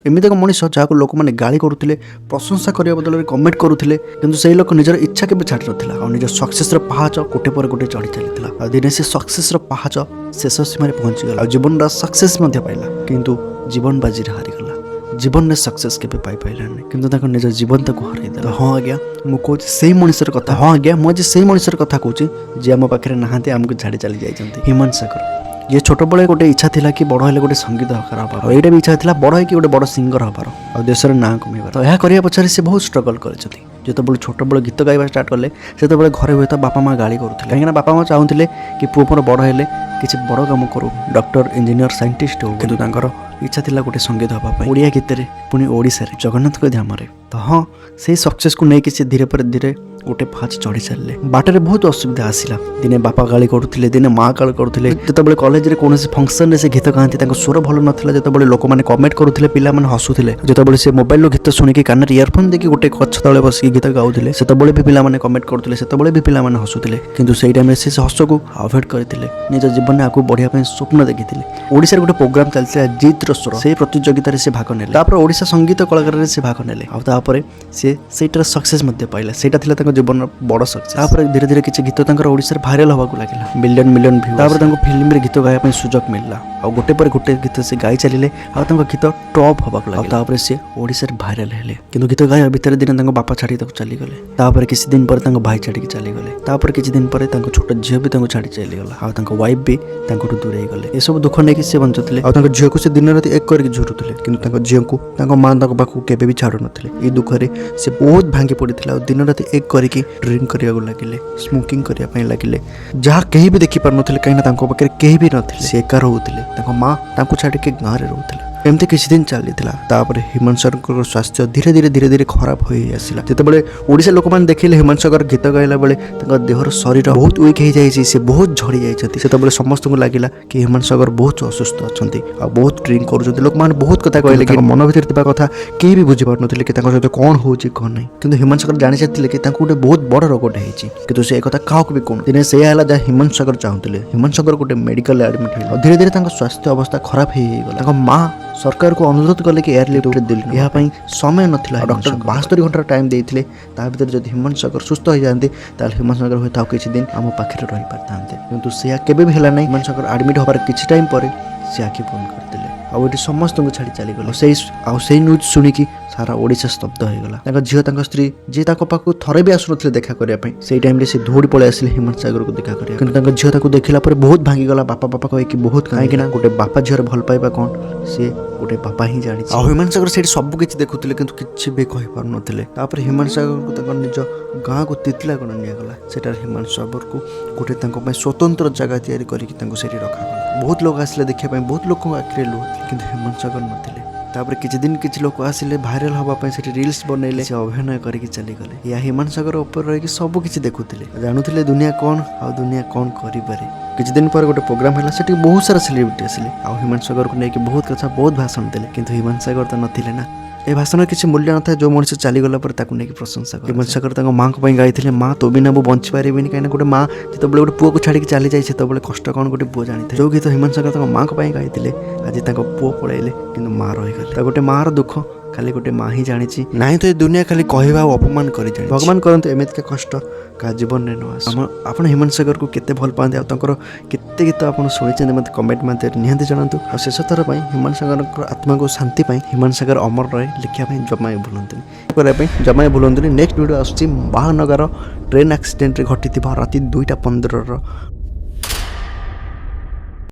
एमती एक मनीष जहाँ लोक मैंने गाड़ी करुले प्रशंसा करने बदल कमेंट करुले कि से लोक निजर इच्छा के छाड़ी ना और निज सक्सेस पहाच गोटे पर गोटे चढ़ी चली दिने से सक्सेस पहाच शेष सीमार पहुँचीगला जीवन सक्सेस पाइला किंतु जीवन बाजी हारीगला जीवन में सक्सेस के पाइलानी कि निज जीवन तक हरईदेला। हाँ आज्ञा मुझे से मनीषर कथा हाँ आज्ञा मुझे से मनीषर कथा कहूँ जी आम पाखे नहांती आमको छाड़ी चली जाइए हिमंत सागर। ये छोट बड़े गोटे इच्छा थिला कि बड़ हेले गोटे संगीत हकार और यहाँ भी इच्छा थिला बड़ होगी गोटे बड़ सिंगर हबार और देशर ना कमेबार। तो यह करने पछारे से बहुत स्ट्रगल करते जो छोट बड़ गीत गाइबा स्टार्ट कले से घरे हुए तो बापा माँ गाड़ी करुले कहीं बापा माँ चाहूले कि पुओ मोर बड़ हेले किसी बड़ कम करूँ डॉक्टर इंजीनियर साइंटिस्ट हो कि इच्छा थिला गोटे संगीत हाँपा ओडिया गीत पुणी ओडिशा जगन्नाथ ध्यान। तो हाँ से सक्सेस को लेकिन से धीरे पर धीरे गोटे फाच चढ़ी चलिए बाटर बहुत असुविधा आसला दिने बापा गाड़ी करुले दिने माँ गाड़ी करुले जो कॉलेज रे कौन फंक्शन से गीत गाँती स्वर भल नाला जो लोक मैंने कमेंट करुले पिला हसुले जो से मोबाइल गीत शुणिकी कान इयरफोन देखिए गोटे गछ तले बस गीत गाउले से भी पिला कमेंट करुले से भी पिला हसुले किंतु से टाइम से हस को अवॉइड करते निज जीवन में आगे बढ़िया स्वप्न देखी ओडिशा गोटे प्रोग्राम चलता जीत स्वर से प्रतियोगिता से भाग ने ओडिशा संगीत कलाकार से भाग ने से सक्सेस पाइला से जीवन बड़ सक्सेस धीरे धीरे किसी गीत ओडिशा भाइराल होगा लगे मिलियन मिलियन व्यू फिल्म रे गीत गाया सुजोग मिलला और गोटे पर गोटे गीत से गाई चलिए गीत टॉप होगा लगे सी ओडिशा भाइराल हेले किंतु गीत गाया भितर दिन बापा छाड़ी चलीगले किसी दिन पर भाई छाड़ी चलीगले किसी दिन पर छोट झील भी छाड़ी चलीगला वाइफ भी दूरे गले ये सब दुख नहीं सी बंचुले और झील को दिन राति एक करके झुरुले कि झील को माँ पाखक केवे भी छाड़ू नथिले ये दुखरे से बहुत भांगी पड़ता और दिन राति एक करके ड्रिंक करने लगे स्मोकिंग करने लगे जहाँ कहीं भी देखी पार ना कहीं पाखे कहीं भी नथिले से एका रोते माँ छाड़ी गाँव में रोते एमती किसी दिन चली हिमंत सागर स्वास्थ्य धीरे धीरे धीरे धीरे खराब हो आसला जिते ओडिशा लोक मैंने देखिले हिमंत सागर गीत गाइला बेले देहर शरीर बहुत वीक हो जाए से बहुत झड़ी जाती से समस्त को लगे कि हिमंत सागर बहुत असुस्थ अच्छा बहुत ड्रिंक कर लोक मैंने बहुत कथा कहले कि मन भर कथा कहीं भी बुझी पार ना कि सहित कौन हो कौन नहीं कि हिमंत सागर जानी सारी कि गोटे बहुत बड़ रोगटे होती से कथा क्या भी कौन दिन से जहाँ हिमंत सागर चाहूले हिमंत सागर गोटे मेडिकल एडमिट हो धीरे धीरे स्वास्थ्य अवस्था खराब हो माँ सरकार को अनुरोध कले कि एयर लिफ्ट दिल्ली यहाँ समय नाला डॉक्टर 72 घंटा टाइम देते भर जब हिमंत सागर सुस्थ हो जाते हिमंत सागर हुए किसी दिन आम पाखे रही पारते किंतु से केवे भी है हिमंत सागर एडमिट होबार किसी टाइम पर से आखि बंद करते आठ समस्त को छाड़ी चलीगले से न्यूज शुणिकी सारा ओडिशा स्तब्ध होगा झील स्त्री जी पाखक थरे भी आसुन देखा करने से टाइम से दौड़ी पलि आसिले हिमंत सागर को देखा करें झील देखला बहुत भांगीगला बापा बापा कहीकि बहुत कहीं गोटे बापा झील भल पाइबा कौन सी गोटे बापा ही जानी हिमंत सागर से सब किसी देखुले कि किसी भी कही पार ना हिमंत सागर को निज गाँ को तितला गण निगला सेटार हिमंत सागर को गोटे स्वतंत्र जगह तैयारी करके रखा बहुत लोग आसिले देखा बहुत लोक आखिरे लुह कि हिमंत सागर नथिले किसी दिन किसी लोग आसिले भाइराल हाँपी से रिल्स बनइले से अभिनय करके चलीगले या हिमंत सागर ऊपर रही सब किसी देखुले जानूले दुनिया कौन आ दुनिया कौन करें किसी दिन पर गोटे प्रोग्राम है से बहुत सारा सेलिब्रिटी आसिले आ हिमंत सागर को लेकिन बहुत कथा बहुत भाषण देले किंतु हिमंत सागर तो नथिले ना ए भाषण किसी मूल्य न था जो मनुष्य चलीगला पर नहीं प्रशंसा कर हिमंत सागर माँ को गाई माँ तो बिना वो बंची पारे कहीं गोटे माँ जो गोटे पुओ को छाड़ी चली जाए से कष्ट कौन गोटे पुओ जानी जो गीत हिमंत सागर माँ को गाई आज पुओ पलैले कि माँ रहीगले गोटे माँ दुख खाली गोटे माँ ही जानी ना तो ये दुनिया खाली कहवा अपमान कर भगवान करते एमती कष्ट का जीवन में न आस आप हिमंत सागर को केते भल पाते आते गीत आप शुणी मत कमेंट मत निहाती जनातु और शेष थर पर हिमंत सागर आत्मा को शांति हिमंत सागर अमर रहे लिखा जमा भूलुनि जमा भूलुनि नेक्स्ट वीडियो आसूँ महानगर ट्रेन एक्सीडेंट घटी राति 2:15